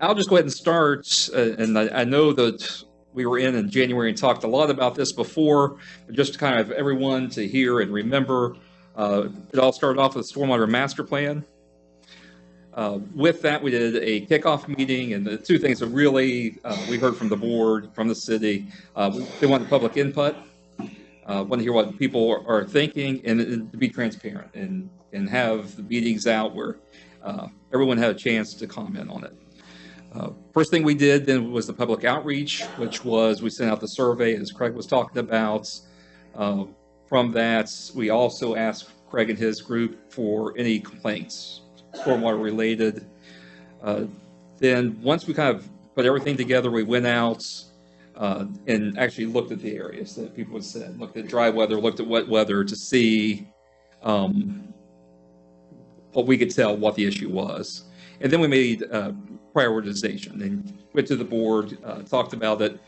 I'll just go ahead and start. And I know that we were in January and talked a lot about this before, but just to kind of everyone to hear and remember, it all started off with the Stormwater Master Plan. With that, we did a kickoff meeting, and the two things that really we heard from the board, from the city, they wanted public input, want to hear what people are thinking, and to be transparent and have the meetings out where everyone had a chance to comment on it. First thing we did then was the public outreach, which was we sent out the survey, as Craig was talking about. From that, we also asked Craig and his group for any complaints, stormwater related. Then once we kind of put everything together, we went out and actually looked at the areas that people had said, looked at dry weather, looked at wet weather to see what we could tell what the issue was. And then we made prioritization and went to the board, talked about it.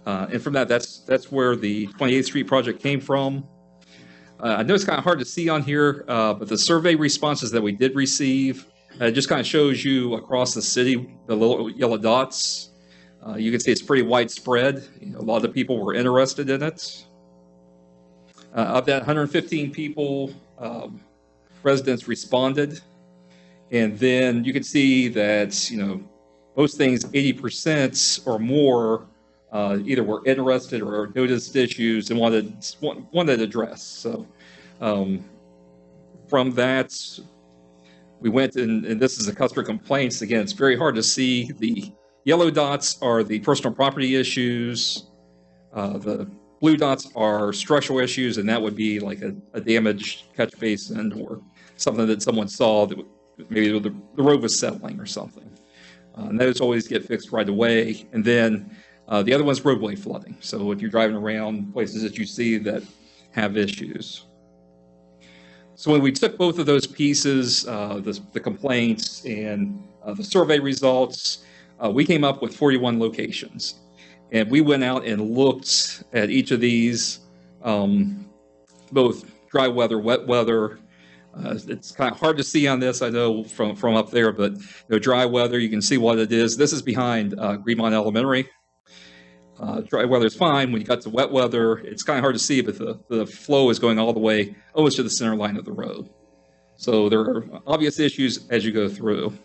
And from that, that's where the 28th Street project came from. I know it's kind of hard to see on here, but the survey responses that we did receive just kind of shows you across the city, the little yellow dots. You can see it's pretty widespread. A lot of the people were interested in it. Of that 115 people, residents responded. And then you can see that, most things, 80% or more, either were interested or noticed issues and wanted addressed. So from that, we went and this is the customer complaints. Again, it's very hard to see. The yellow dots are the personal property issues. The blue dots are structural issues, and that would be like a damaged catch basin or something that someone saw that maybe the road was settling or something. And those always get fixed right away. And then the other one's roadway flooding. So if you're driving around places that you see that have issues. So when we took both of those pieces, the complaints and the survey results, we came up with 41 locations. And we went out and looked at each of these, both dry weather, wet weather. It's kind of hard to see on this, I know, from up there, but dry weather, you can see what it is. This is behind Greenmont Elementary. Dry weather is fine. When you got to wet weather, it's kind of hard to see, but the flow is going all the way almost to the center line of the road. So there are obvious issues as you go through.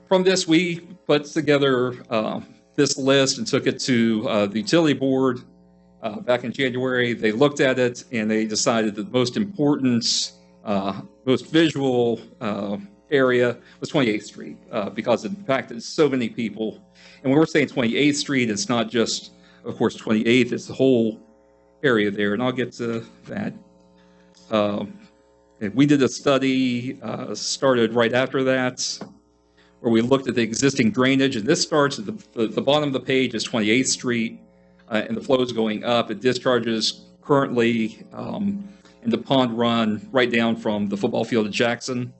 From this, we put together this list and took it to the utility board. Back in January, they looked at it and they decided that the most important, most visual area was 28th Street because it impacted so many people. And when we're saying 28th Street, it's not just, of course, 28th, it's the whole area there. And I'll get to that. We did a study, started right after that, where we looked at the existing drainage. And this starts at the bottom of the page is 28th Street. And the flow is going up. It discharges currently into Pond Run right down from the football field at Jackson.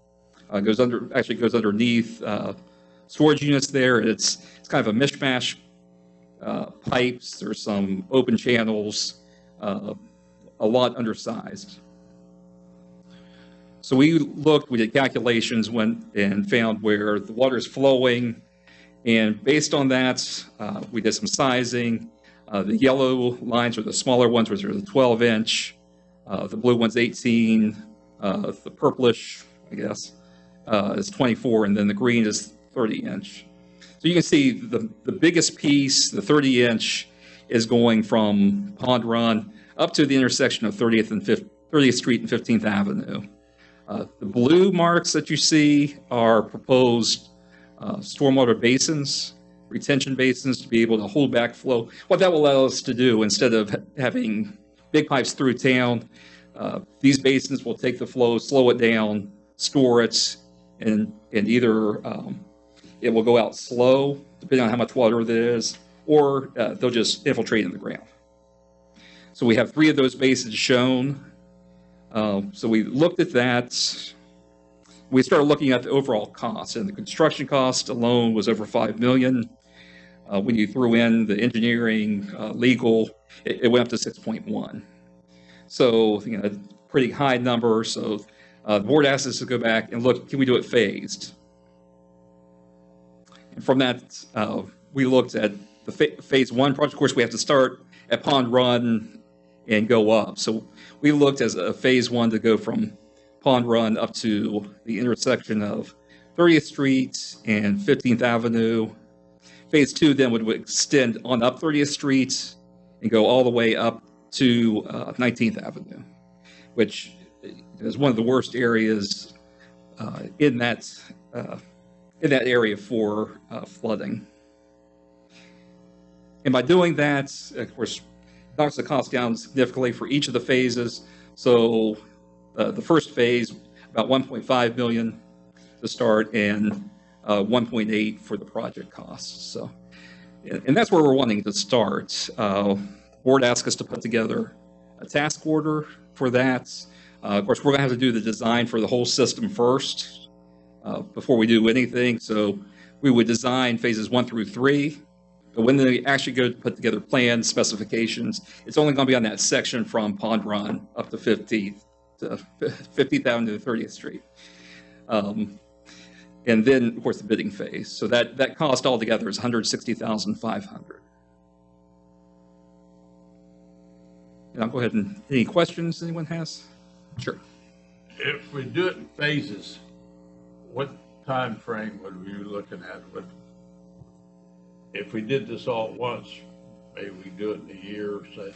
Goes underneath storage units there. It's kind of a mishmash. Pipes, there's some open channels, a lot undersized. So we did calculations, went and found where the water is flowing. And based on that, we did some sizing. The yellow lines are the smaller ones, which are the 12-inch. The blue one's 18. The purplish, I guess, is 24, and then the green is 30-inch. So you can see the biggest piece, the 30-inch, is going from Pond Run up to the intersection of 30th Street and 15th Avenue. The blue marks that you see are proposed stormwater basins, retention basins, to be able to hold back flow. What that will allow us to do, instead of having big pipes through town, these basins will take the flow, slow it down, store it, and either it will go out slow, depending on how much water there is, or they'll just infiltrate in the ground. So we have 3 of those basins shown. So we looked at that. We started looking at the overall cost, and the construction cost alone was over $5 million. When you threw in the engineering, legal, it went up to 6.1. So, pretty high number. So the board asked us to go back and look, can we do it phased? And from that, we looked at the phase one project. Of course, we have to start at Pond Run and go up. So we looked as a phase one to go from Pond Run up to the intersection of 30th Street and 15th Avenue. Phase two then would extend on up 30th Street and go all the way up to 19th Avenue, which is one of the worst areas in that area for flooding. And by doing that, of course, knocks the cost down significantly for each of the phases. So the first phase, about 1.5 million to start, and 1.8 for the project costs. So, and that's where we're wanting to start. Board asked us to put together a task order for that. Of course, we're going to have to do the design for the whole system first before we do anything. So we would design phases 1 through 3. But when they actually go to put together plans, specifications, it's only going to be on that section from Pond Run up to 15th Avenue to 30th Street. And then, of course, the bidding phase. So that cost altogether is $160,500. And I'll go ahead and, any questions anyone has? Sure. If we do it in phases, what time frame would we be looking at? If we did this all at once, maybe we do it in a year or so.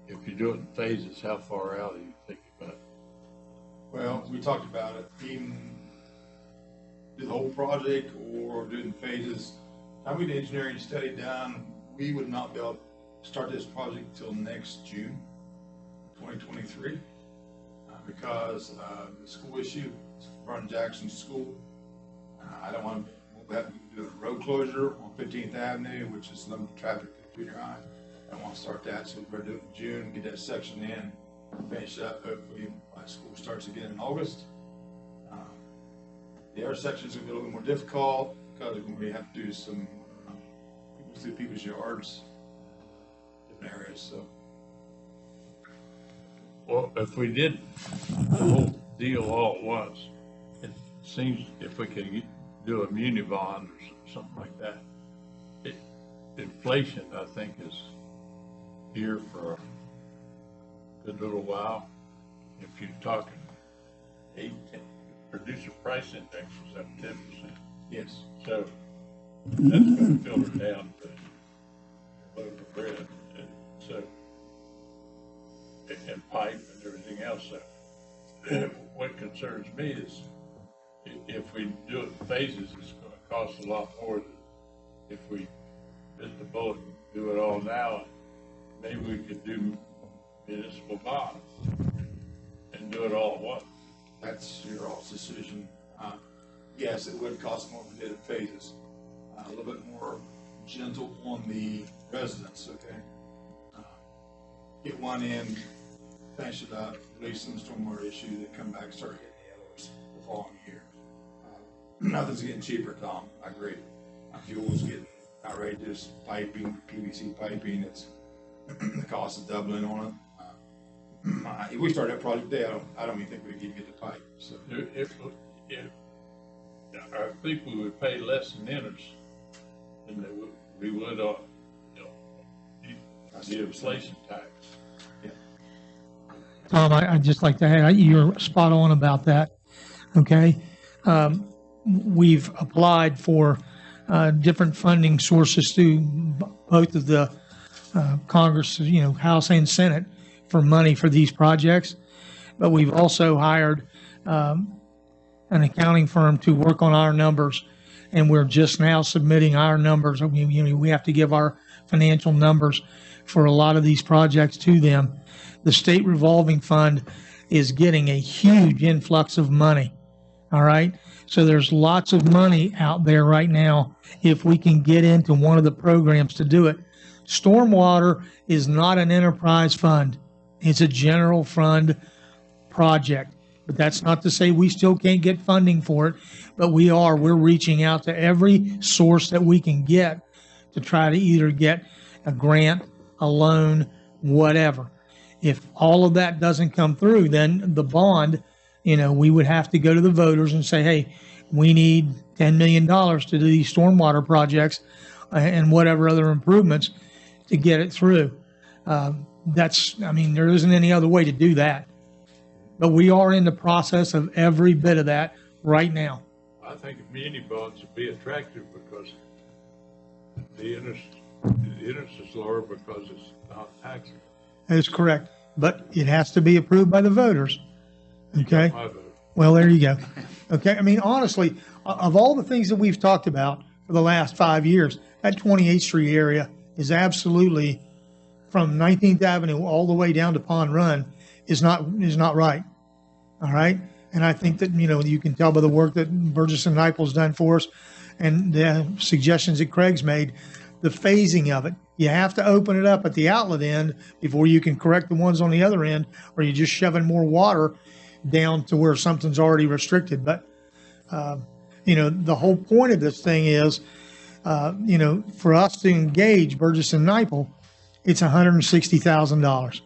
If you do it in phases, how far out are you thinking about? Well, we talked about it, even do the whole project or do it in phases. Time we get the engineering study done, we would not be able to start this project till next June 2023 because the school issue, Vernon Jackson School. I don't want to have to do a road closure on 15th Avenue, which is limited traffic to junior high. I don't want to start that, so we're going to do it in June, get that section in, finish up. Hopefully, my school starts again in August. The other sections are going to be a little bit more difficult because we have to do some through people's yards, different areas. So, well, if we did the whole deal all at once, it seems if we could do a muni bond or something like that, inflation, I think, is here for a good little while. If you're talking 8, 10, producer price index is up 10%. yes. So that's going to filter down to loaf of bread, and pipe and everything else. So what concerns me is if we do it in phases, it's going to cost a lot more than if we bit the bullet and do it all now. Maybe we could do municipal bonds and do it all at once. That's your all's decision. Yes, it would cost more if we did it in phases. A little bit more gentle on the residents, okay? Get one in, finish it up, release some stormwater issue, then come back and start getting the others the following year. Nothing's getting cheaper, Tom. I agree. Fuel's getting outrageous. Piping, PVC piping, it's the cost is doubling on it. If we start that project today, I don't even think we could get the pipe. So If I think we would pay less in interest than we would on the inflation tax. yeah. Tom, I'd just like to add, you're spot on about that. Okay. We've applied for different funding sources through both of the Congress, House and Senate for money for these projects. But we've also hired an accounting firm to work on our numbers, and we're just now submitting our numbers. We have to give our financial numbers for a lot of these projects to them. The state revolving fund is getting a huge influx of money. All right. So there's lots of money out there right now if we can get into one of the programs to do it. Stormwater is not an enterprise fund. It's a general fund project. But that's not to say we still can't get funding for it. But we're reaching out to every source that we can get to try to either get a grant, a loan, whatever. If all of that doesn't come through, then the bond, we would have to go to the voters and say, hey, we need $10 million to do these stormwater projects and whatever other improvements to get it through. I mean, there isn't any other way to do that. But we are in the process of every bit of that right now. I think muni bonds would be attractive because the interest is lower because it's not taxable. That is correct. But it has to be approved by the voters. Okay? My vote. Well, there you go. Okay? I mean, honestly, of all the things that we've talked about for the last 5 years, that 28th Street area is absolutely, from 19th Avenue all the way down to Pond Run, is not right. All right? And I think that, you can tell by the work that Burgess and Nyepel's done for us and the suggestions that Craig's made, the phasing of it. You have to open it up at the outlet end before you can correct the ones on the other end, or you're just shoving more water down to where something's already restricted. But, the whole point of this thing is, for us to engage Burgess and Nyepel, it's $160,000.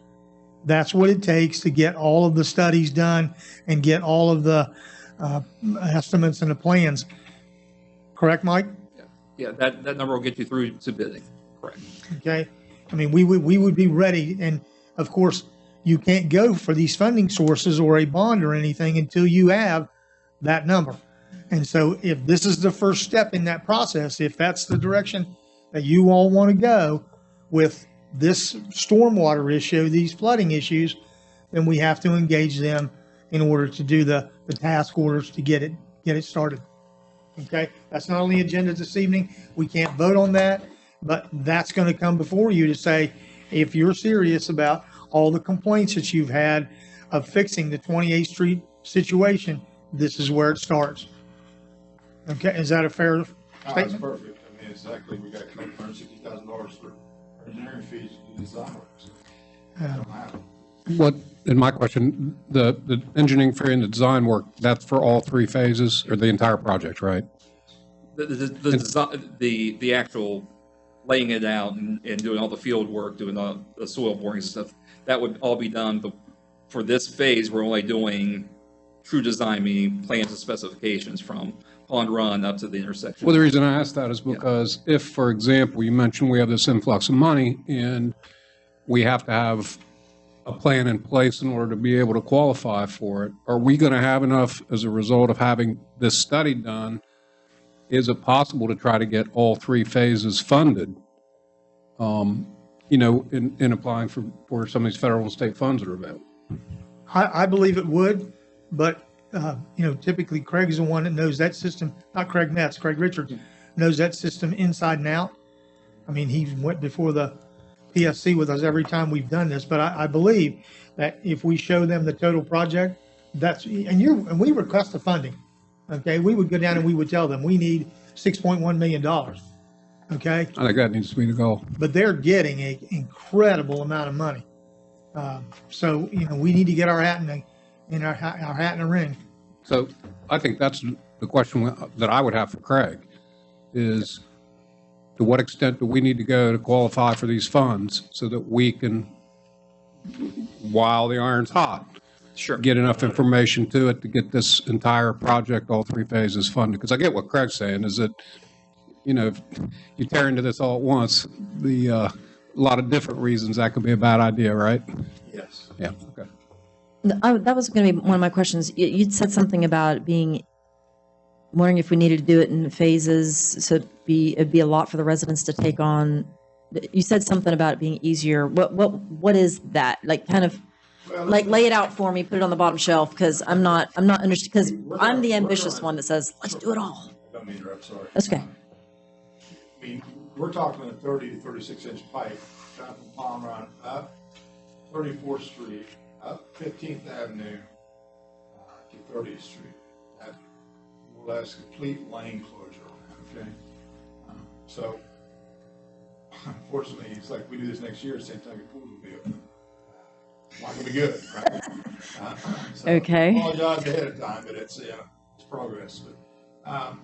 That's what it takes to get all of the studies done and get all of the estimates and the plans. Correct, Mike? Yeah, that number will get you through to bidding. Correct. Okay. I mean, we would be ready. And of course, you can't go for these funding sources or a bond or anything until you have that number. And so if this is the first step in that process, if that's the direction that you all want to go with this stormwater issue, these flooding issues, then we have to engage them in order to do the task orders to get it started. Okay, that's not on the agenda this evening. We can't vote on that, but that's going to come before you to say, if you're serious about all the complaints that you've had of fixing the 28th Street situation, this is where it starts. Okay, is that a fair That's statement? perfect. I mean, exactly. We got $160,000 for engineering fees to do design work. So I don't have. What, in my question, the engineering fee and the design work, that's for all three phases or the entire project, right? The actual laying it out and doing all the field work, doing the soil boring stuff, that would all be done. But for this phase, we're only doing true design, meaning plans and specifications from Pond Run up to the intersection. Well, the reason I asked that is because if, for example, you mentioned we have this influx of money and we have to have a plan in place in order to be able to qualify for it, are we going to have enough as a result of having this study done? Is it possible to try to get all three phases funded, in applying for some of these federal and state funds that are available? I believe it would, but typically Craig's the one that knows that system, not Craig Metz, Craig Richards knows that system inside and out. I mean, he went before the PSC with us every time we've done this, but I believe that if we show them the total project, and we request the funding, okay, we would go down and we would tell them we need $6.1 million, okay? I think that needs to be the goal. But they're getting an incredible amount of money. So, we need to get our hat in our hat in a ring. So I think that's the question that I would have for Craig is, to what extent do we need to go to qualify for these funds so that we can, while the iron's hot, Sure. get enough information to it to get this entire project, all three phases funded? Because I get what Craig's saying is that, if you tear into this all at once, a lot of different reasons that could be a bad idea, right? Yes. Yeah, okay. That was going to be one of my questions. You'd said something about wondering if we needed to do it in phases, so it'd be a lot for the residents to take on. You said something about it being easier. What is that? Like, kind of, lay it out for me, put it on the bottom shelf, because I'm not understanding, because I'm the ambitious one that says, let's do it all. I don't mean to interrupt, sorry. That's okay. I mean, we're talking a 30 to 36 inch pipe down from Palm Run up 34th Street, up 15th Avenue to 30th Street. That more or less complete lane closure, okay? So, unfortunately, it's like we do this next year, same time your pool will be open. Not gonna be good, right? So Okay. Apologize ahead of time, but it's progress. But,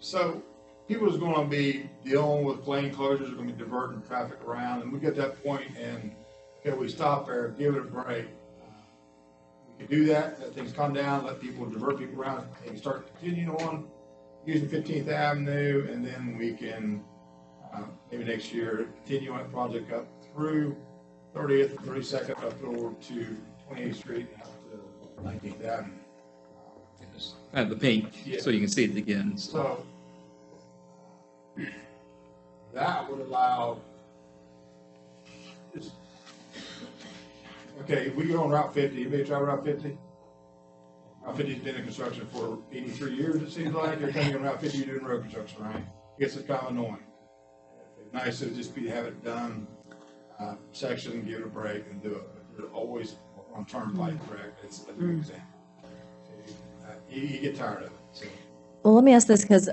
so people is going to be dealing with lane closures, are going to be diverting traffic around, and we get that point, and okay, we stop there, give it a break. We we could do that, let things calm down, let people divert people around, and start continuing on using 15th Avenue, and then we can, maybe next year, continue on that project up through 30th, 32nd, up over to 28th Street, and up to 19th Avenue. The pink, Yeah. so you can see it again. So that would allow, okay, we go on Route 50, anybody try Route 50? Route 50's been in construction for 83 years, it seems like. Every time you go on Route 50, you're doing road construction, right? It gets kind of annoying. It's nice to just have it done, section, give it a break and do it. But you're always on turnpike, correct? It's a good example. You get tired of it. So. Well, let me ask this, because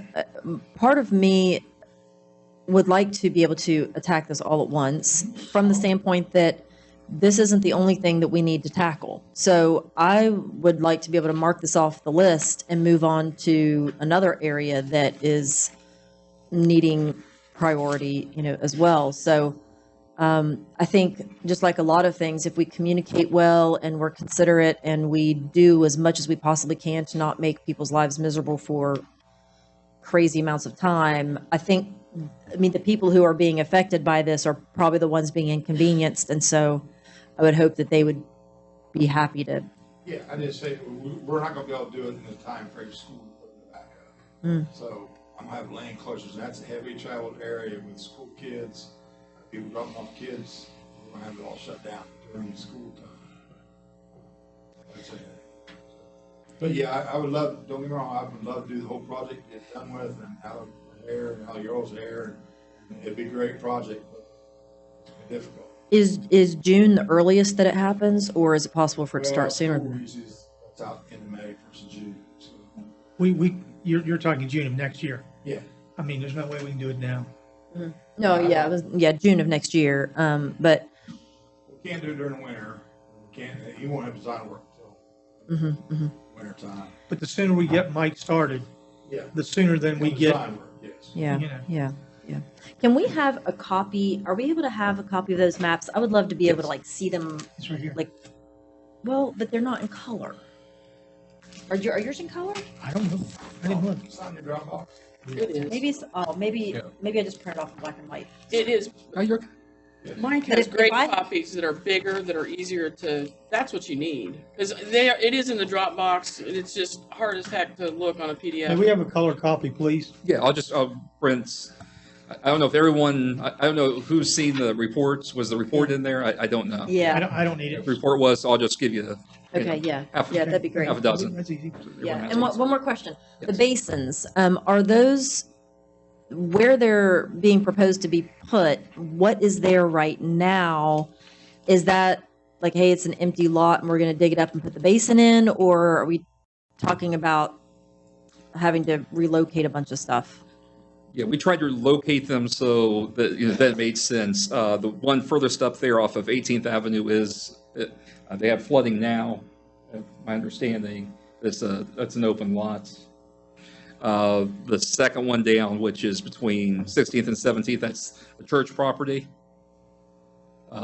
part of me would like to be able to attack this all at once from the standpoint that this isn't the only thing that we need to tackle. So I would like to be able to mark this off the list and move on to another area that is needing priority, as well. So I think just like a lot of things, if we communicate well and we're considerate and we do as much as we possibly can to not make people's lives miserable for crazy amounts of time, the people who are being affected by this are probably the ones being inconvenienced. And so I would hope that they would be happy to. Yeah, I just say we're not going to be able to do it in the time frame school putting it back up. So I'm going to have lane closures. And that's a heavy traveled area with school kids. People dropping off kids, we're going to have it all shut down during the school time. That's it. But yeah, I would love, don't get me wrong, I would love to do the whole project, get it done with, and out of hair, and out of your all's hair. And it'd be a great project, but it's difficult. Is June the earliest that it happens, or is it possible for it to start sooner? School usually that's out in May versus June. So. You're talking June of next year. Yeah. I mean, there's no way we can do it now. No, yeah, June of next year. But We can't do it during the winter. You won't have design work until winter time. But the sooner we get Mike started, Yeah. the sooner then we get. Design work, yes. yeah. Can we have a copy? Are we able to have a copy of those maps? I would love to be able to see them. It's right here. But they're not in color. Are yours in color? I don't know. I didn't look. It's on your Dropbox. It is. Maybe I just printed off in black and white. It is. Mike But has if great I- copies that are bigger, that are easier to. That's what you need, because it is in the Dropbox, and it's just hard as heck to look on a PDF. May we have a color copy, please? Yeah, I'll print. I don't know if everyone, I don't know who's seen the reports. Was the report in there? I don't know. Yeah. I don't need If it. the report was, I'll just give you. Okay. Yeah. Half- Yeah. That'd be great. Half a dozen. That's easy. Yeah. And one more question: the Yes. basins, are those where they're being proposed to be put? What is there right now? Is that like, hey, it's an empty lot and we're going to dig it up and put the basin in, or are we talking about having to relocate a bunch of stuff? Yeah, we tried to locate them so that that it made sense. The one furthest up there off of 18th Avenue is they have flooding now. My understanding that's an open lot. The second one down, which is between 16th and 17th, that's the church property.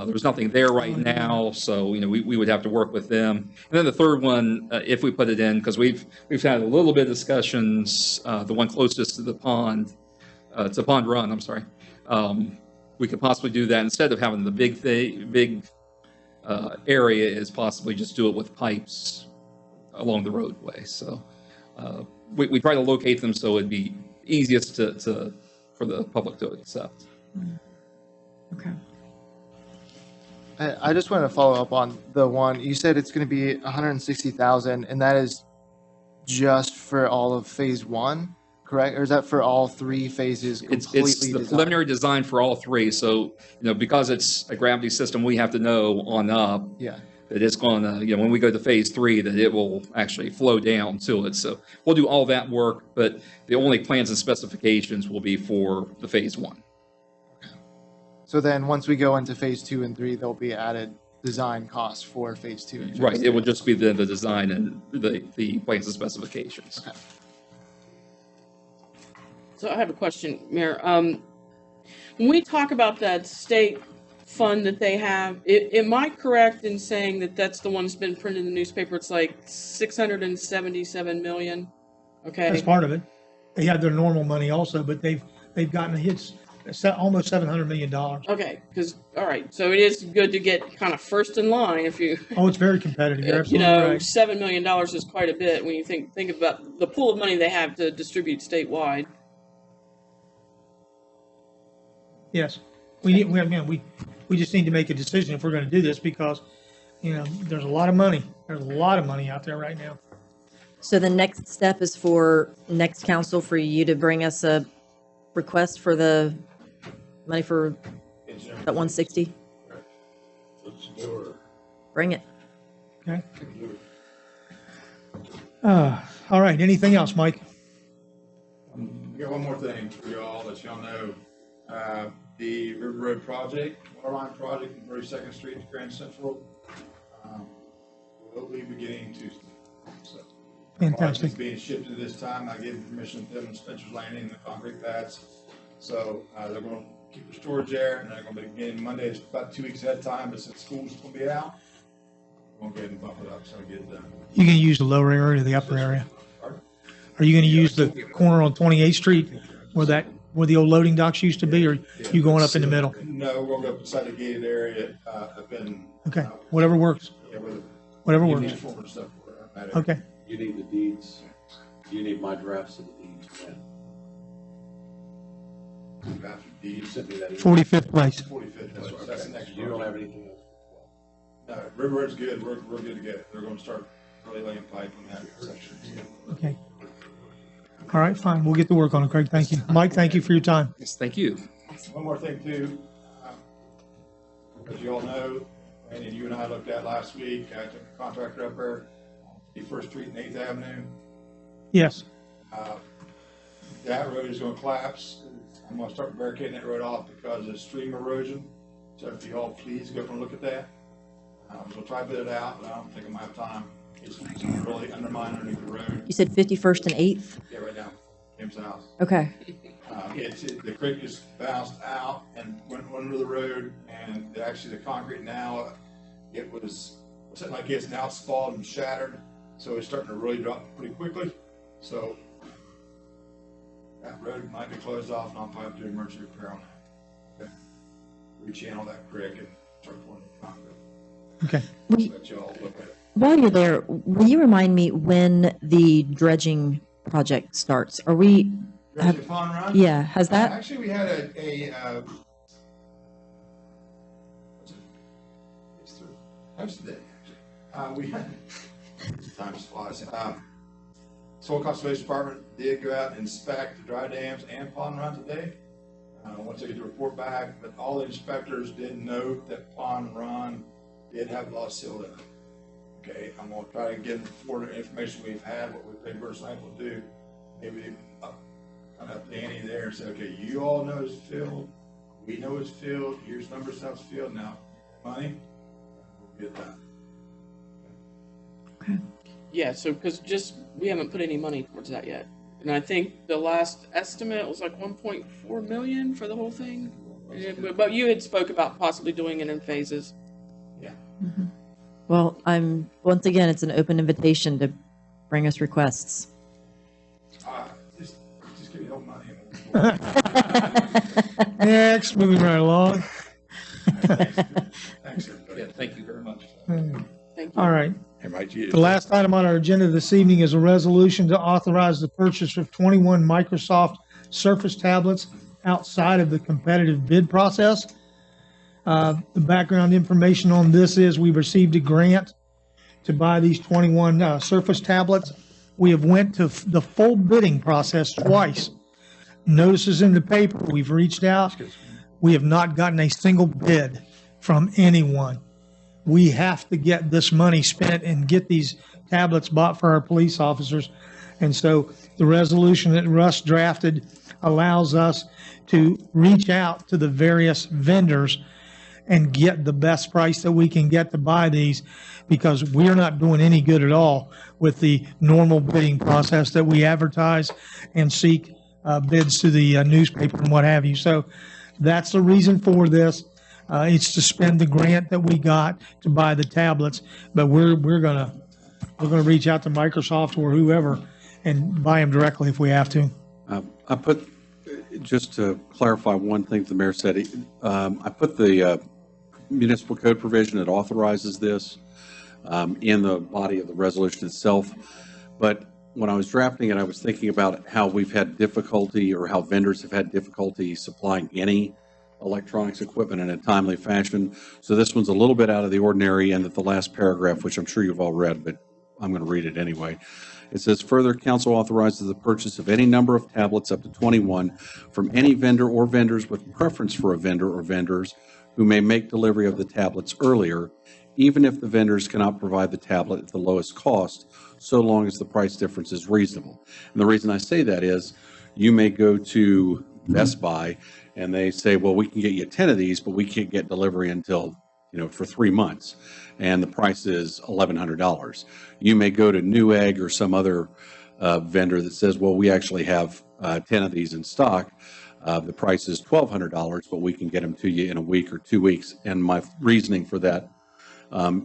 There's nothing there right now, so we would have to work with them. And then the third one, if we put it in, because we've had a little bit of discussions. The one closest to the pond. It's a pond run, I'm sorry. We could possibly do that instead of having the big area, is possibly just do it with pipes along the roadway. So we try to locate them so it'd be easiest for the public to accept. Okay. I just want to follow up on the one you said. It's going to be 160,000, and that is just for all of phase one, correct? Or is that for all three phases completely? It's the designed? preliminary design for all three. So because it's a gravity system, we have to know on up Yeah. that it's going to, when we go to phase 3, that it will actually flow down to it. So we'll do all that work, but the only plans and specifications will be for the phase 1. So then once we go into phase 2 and 3, there'll be added design costs for phase 2 and phase Right. 3. It will just be the design and the plans and specifications. Okay. So I have a question, Mayor. When we talk about that state fund that they have, am I correct in saying that that's the one that's been printed in the newspaper? It's like 677 million? That's Okay, part of it. They have their normal money also, but they've gotten hits, almost $700 million. okay, because, all right, so it is good to get kind of first in line if you, Oh, it's very competitive. You're you absolutely know, right. $7 million is quite a bit when you think about the pool of money they have to distribute statewide. Yes. We just need to make a decision if we're going to do this because, you know, there's a lot of money. There's a lot of money out there right now. So the next step is for next council for you to bring us a request for the money for Engineering. that 160? Let's do her. Bring it. Okay. All right. Anything else, Mike? I got one more thing for y'all, that y'all know. The River Road project, waterline project from 32nd Street to Grand Central, will be beginning Tuesday. So, Fantastic. it's being shipped at this time. I gave permission to them in Spencer's Landing, the concrete pads. So, they're gonna keep the storage there, and they're gonna be beginning Monday. It's about 2 weeks ahead of time, but since school's gonna be out, we're gonna go ahead and bump it up, so get it done. You going to use the lower area or the upper area? Are you going to use the corner on 28th Street where the old loading docks used to be, or you going up in the middle? No, we're gonna go up inside the gated area, up in. Okay, whatever works. Yeah, where the Whatever the works. uniform and stuff were, that area. Okay. You need the deeds, you need my drafts of the deeds, man. After You deeds, sent me that. email. 45th place. 45th, that's the next You don't have project. anything else? No, River Road's good, we're good to go. They're gonna start really laying pipe on that section. Okay. All right, fine. We'll get to work on it, Craig. Thank you. Mike, thank you for your time. Yes, thank you. One more thing too, as you all know, Randy, you and I looked at last week, I took a contractor up there, on 51st Street and 8th Avenue. Yes. That road is gonna collapse. I'm gonna start barricading that road off because of stream erosion. So if you all please go and look at that. We'll try to bid it out, but I don't think I'm gonna have time. It's really undermined underneath the road. You said 51st and 8th? Yeah, right now, Kim's house. Okay. The creek just bounced out and went under the road, and actually the concrete now, it was something like it's now spalled and shattered, so it's starting to really drop pretty quickly. So that road might be closed off, and I'll probably do emergency repair on that. Okay. Rechannel that creek and start pouring the concrete. Okay. Let y'all look at it. While you're there, will you remind me when the dredging project starts? Are we, Ready to pond run? yeah, has that, Actually, we had it's through, how's the day, actually? We had, time flies. Soil Conservation Department did go out and inspect the dry dams and pond run today. Once they get the report back, but all the inspectors did note that pond run did have a lot of silt in it. Okay, I'm gonna try to get forward the information we've had, what we think we're sample to do, maybe kind of up the ante there and say, okay, you all know it's filled, we know it's filled, here's number of stuff's filled, now money, we'll get that. Yeah, so, because we haven't put any money towards that yet. And I think the last estimate was like 1.4 million for the whole thing. But you had spoke about possibly doing it in phases. Yeah. well, once again, it's an open invitation to bring us requests. Just give me help money. Next, moving right along. Thanks, everybody. Yeah, thank you very much. Thank you. All right. It might use. The last item on our agenda this evening is a resolution to authorize the purchase of 21 Microsoft Surface tablets outside of the competitive bid process. The background information on this is we received a grant to buy these 21 Surface tablets. We have went to the full bidding process twice. Notices in the paper, we've reached out. We have not gotten a single bid from anyone. We have to get this money spent and get these tablets bought for our police officers. And so the resolution that Russ drafted allows us to reach out to the various vendors and get the best price that we can get to buy these, because we're not doing any good at all with the normal bidding process that we advertise and seek bids to the newspaper and what have you. So that's the reason for this. It's to spend the grant that we got to buy the tablets, but we're gonna reach out to Microsoft or whoever and buy them directly if we have to. I put, just to clarify one thing the mayor said, I put the municipal code provision that authorizes this in the body of the resolution itself. But when I was drafting it, I was thinking about how we've had difficulty, or how vendors have had difficulty supplying any electronics equipment in a timely fashion. So this one's a little bit out of the ordinary, and that the last paragraph, which I'm sure you've all read, but I'm going to read it anyway. It says, further, council authorizes the purchase of any number of tablets up to 21 from any vendor or vendors with preference for a vendor or vendors who may make delivery of the tablets earlier, even if the vendors cannot provide the tablet at the lowest cost, so long as the price difference is reasonable. And the reason I say that is, you may go to Best Buy and they say, well, we can get you 10 of these, but we can't get delivery until, for 3 months. And the price is $1,100. You may go to Newegg or some other vendor that says, well, we actually have 10 of these in stock. The price is $1,200, but we can get them to you in a week or 2 weeks. And my reasoning for that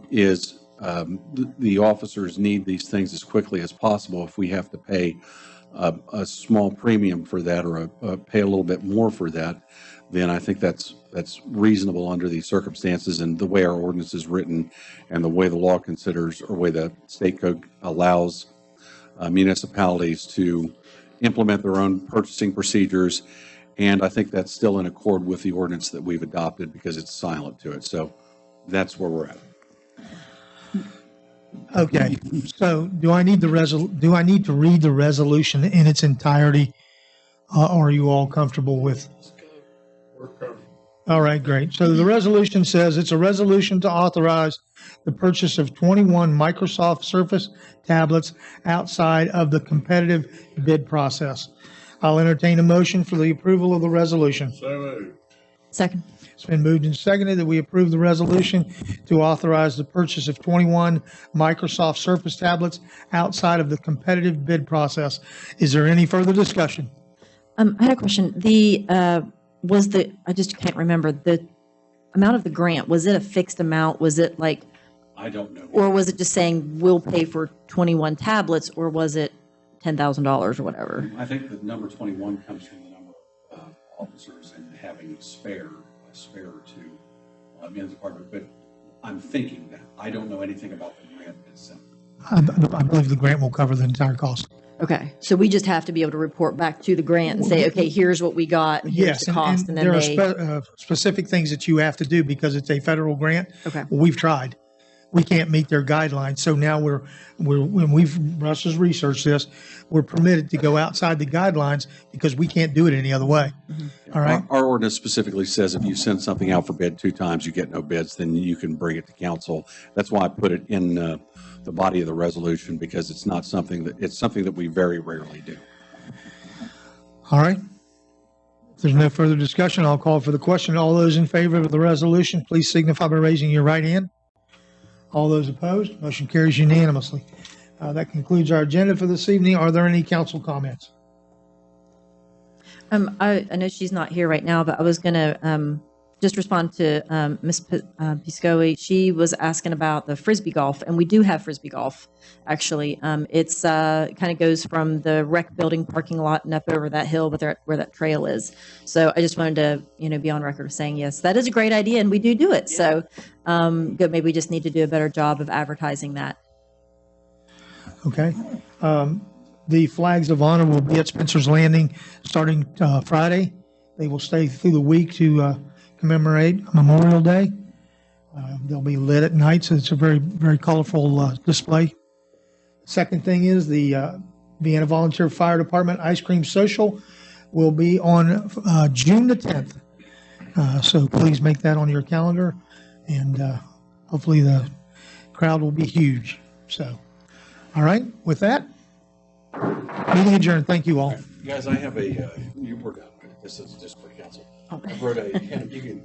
is the officers need these things as quickly as possible. If we have to pay a small premium for that, or pay a little bit more for that, then I think that's reasonable under these circumstances, and the way our ordinance is written and the way the law considers, or way the state code allows municipalities to implement their own purchasing procedures. And I think that's still in accord with the ordinance that we've adopted, because it's silent to it. So that's where we're at. Okay, so do I need to read the resolution in its entirety? Or are you all comfortable with? We're covered. All right, great. So the resolution says it's a resolution to authorize the purchase of 21 Microsoft Surface tablets outside of the competitive bid process. I'll entertain a motion for the approval of the resolution. So moved. Second. It's been moved and seconded that we approve the resolution to authorize the purchase of 21 Microsoft Surface tablets outside of the competitive bid process. Is there any further discussion? I had a question. I just can't remember, the amount of the grant, was it a fixed amount? Was it like, I don't know. or was it just saying we'll pay for 21 tablets, or was it $10,000 or whatever? I think the number 21 comes from the number of officers and having a spare or two in the department. But I'm thinking that. I don't know anything about the grant itself. I believe the grant will cover the entire cost. Okay, so we just have to be able to report back to the grant and say, okay, here's what we got, and here's Yes, the cost, and then there they. are specific things that you have to do because it's a federal grant. Okay. Well, we've tried. We can't meet their guidelines. So now when Russ has researched this, we're permitted to go outside the guidelines because we can't do it any other way. All right? Our ordinance specifically says if you send something out for bid 2 times, you get no bids, then you can bring it to council. That's why I put it in the body of the resolution, because it's something that we very rarely do. All right. If there's no further discussion, I'll call for the question. All those in favor of the resolution, please signify by raising your right hand. All those opposed, motion carries unanimously. That concludes our agenda for this evening. Are there any council comments? I know she's not here right now, but I was going to just respond to Ms. Piscoe. She was asking about the Frisbee golf, and we do have Frisbee golf, actually. It's kind of goes from the rec building parking lot and up over that hill where that trail is. So I just wanted to, be on record of saying, yes, that is a great idea, and we do it. So good. Maybe we just need to do a better job of advertising that. Okay. The flags of honor will be at Spencer's Landing starting Friday. They will stay through the week to commemorate Memorial Day. They'll be lit at night, so it's a very, very colorful display. Second thing is the Vienna Volunteer Fire Department Ice Cream Social will be on June the 10th. So please make that on your calendar, and hopefully the crowd will be huge. So, all right, with that, meeting adjourned. Thank you all. You guys, I have you were done. This is just for council. I wrote you can